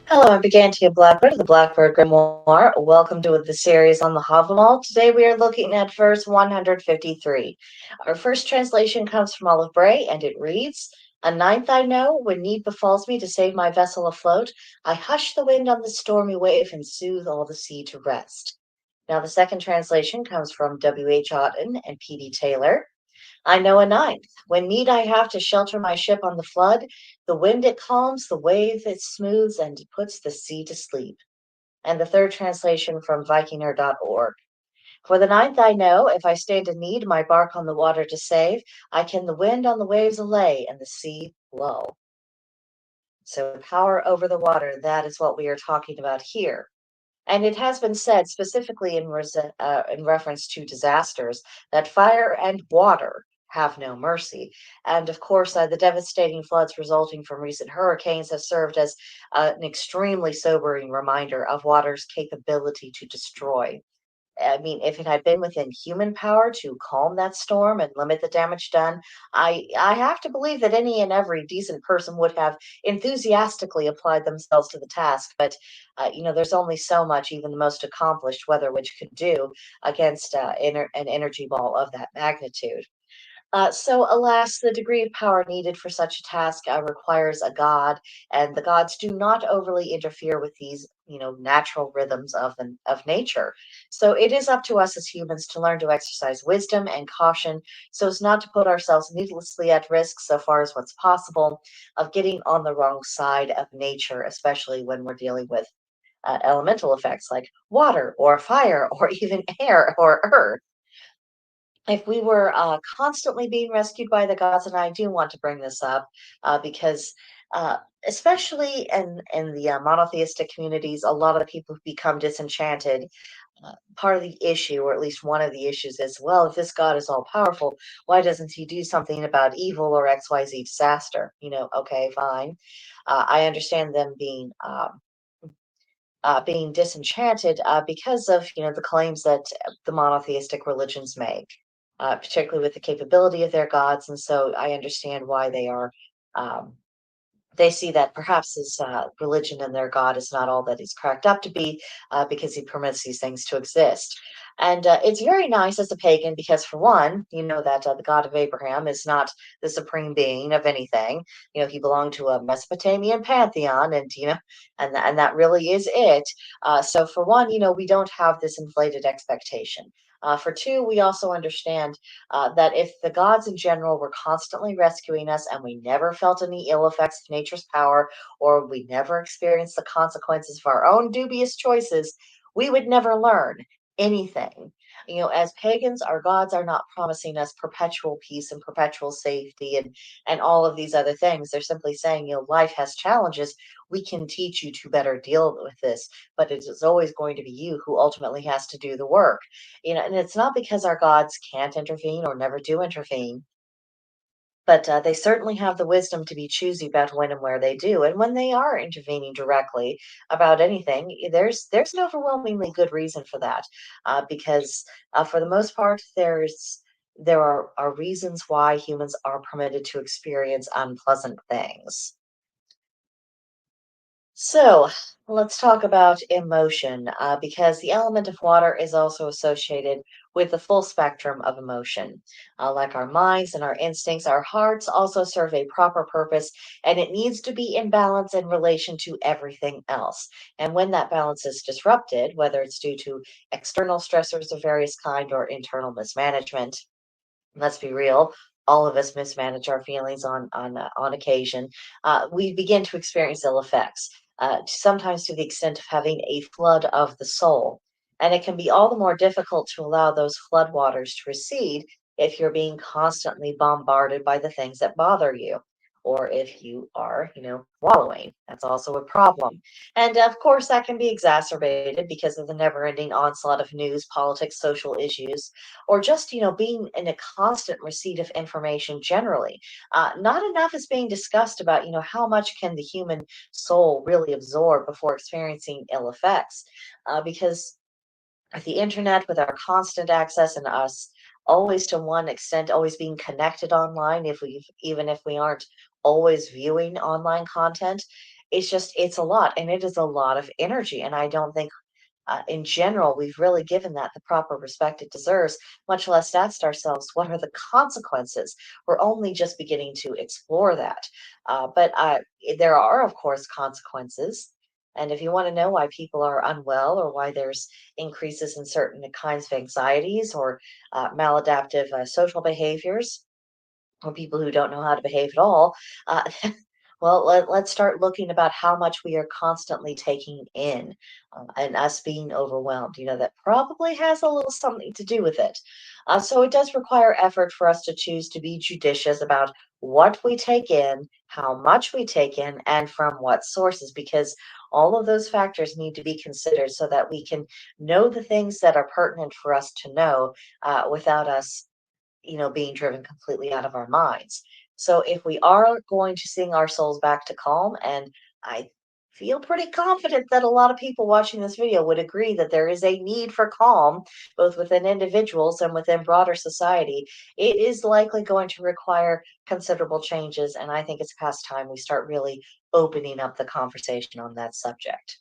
Hello, I'm Brigantia Blackbird of the Blackbird Grimoire. Welcome to the series on the Havamal. Today we are looking at verse 153. Our first translation comes from Olive Bray, and it reads, "A ninth I know, when need befalls me to save my vessel afloat, I hush the wind on the stormy wave and soothe all the sea to rest." Now, the second translation comes from W.H. Auden and P.D. Taylor. "I know a ninth. When need I have to shelter my ship on the flood, the wind it calms, the wave it smooths, and puts the sea to sleep." And the third translation from Vikinger.org. "For the ninth I know, if I stand in need, my bark on the water to save, I can the wind on the waves allay, and the sea lull." So power over the water, that is what we are talking about here. And it has been said specifically in reference to disasters that fire and water have no mercy. And of course, the devastating floods resulting from recent hurricanes have served as an extremely sobering reminder of water's capability to destroy. I mean, if it had been within human power to calm that storm and limit the damage done, I have to believe that any and every decent person would have enthusiastically applied themselves to the task. But there's only so much even the most accomplished weather witch could do against an energy ball of that magnitude. So, alas, the degree of power needed for such a task requires a god, and the gods do not overly interfere with these, natural rhythms of nature. So, it is up to us as humans to learn to exercise wisdom and caution, so as not to put ourselves needlessly at risk, so far as what's possible, of getting on the wrong side of nature, especially when we're dealing with elemental effects like water or fire or even air or earth. If we were constantly being rescued by the gods, and I do want to bring this up because, uh, especially in the monotheistic communities, a lot of the people who become disenchanted. Part of the issue, or at least one of the issues, is, well, if this God is all powerful, why doesn't he do something about evil or XYZ disaster? Okay, fine. I understand them being disenchanted because of the claims that the monotheistic religions make, particularly with the capability of their gods, and so I understand why um, they see that perhaps this religion and their God is not all that he's cracked up to be because he permits these things to exist. And it's very nice as a pagan because, for one, you know that the God of Abraham is not the supreme being of anything. He belonged to a Mesopotamian pantheon, and that really is it. So, for one, we don't have this inflated expectation. For two, we also understand that if the gods in general were constantly rescuing us and we never felt any ill effects of nature's power, or we never experienced the consequences of our own dubious choices, we would never learn anything. As pagans, our gods are not promising us perpetual peace and perpetual safety and all of these other things. They're simply saying, life has challenges. We can teach you to better deal with this, but it is always going to be you who ultimately has to do the work. And it's not because our gods can't intervene or never do intervene, but they certainly have the wisdom to be choosy about when and where they do. And when they are intervening directly about anything, there's an overwhelmingly good reason for that, because for the most part, there are reasons why humans are permitted to experience unpleasant things. So let's talk about emotion, because the element of water is also associated with the full spectrum of emotion. Like our minds and our instincts, our hearts also serve a proper purpose, and it needs to be in balance in relation to everything else. And when that balance is disrupted, whether it's due to external stressors of various kind or internal mismanagement, let's be real, all of us mismanage our feelings on occasion. We begin to experience ill effects, sometimes to the extent of having a flood of the soul. And it can be all the more difficult to allow those floodwaters to recede if you're being constantly bombarded by the things that bother you, or if you are, wallowing. That's also a problem. And of course, that can be exacerbated because of the never ending onslaught of news, politics, social issues, or just being in a constant receipt of information generally. Not enough is being discussed about how much can the human soul really absorb before experiencing ill effects, because with the internet, with our constant access, and us always, to one extent, always being connected online, if we even if we aren't always viewing online content, it's a lot, and it is a lot of energy. And I don't think in general, we've really given that the proper respect it deserves, much less asked ourselves, what are the consequences? We're only just beginning to explore that. But there are, of course, consequences. And if you want to know why people are unwell or why there's increases in certain kinds of anxieties or maladaptive social behaviors, or people who don't know how to behave at all, uh, well, let's start looking about how much we are constantly taking in and us being overwhelmed. That probably has a little something to do with it. So it does require effort for us to choose to be judicious about what we take in, how much we take in, and from what sources, because all of those factors need to be considered so that we can know the things that are pertinent for us to know without us being driven completely out of our minds. So if we are going to sing our souls back to calm, and I feel pretty confident that a lot of people watching this video would agree that there is a need for calm, both within individuals and within broader society, it is likely going to require considerable changes. And I think it's past time we start really opening up the conversation on that subject.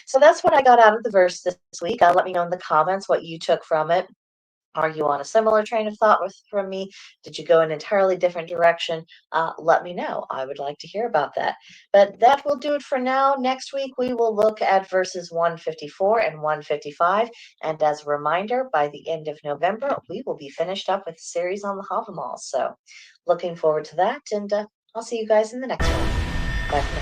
So that's what I got out of the verse this week. Let me know in the comments what you took from it. Are you on a similar train of thought from me? Did you go an entirely different direction? Let me know. I would like to hear about that. But that will do it for now. Next week, we will look at verses 154 and 155. And as a reminder, by the end of November, we will be finished up with a series on the Havamal. So looking forward to that. And I'll see you guys in the next one. Bye for now.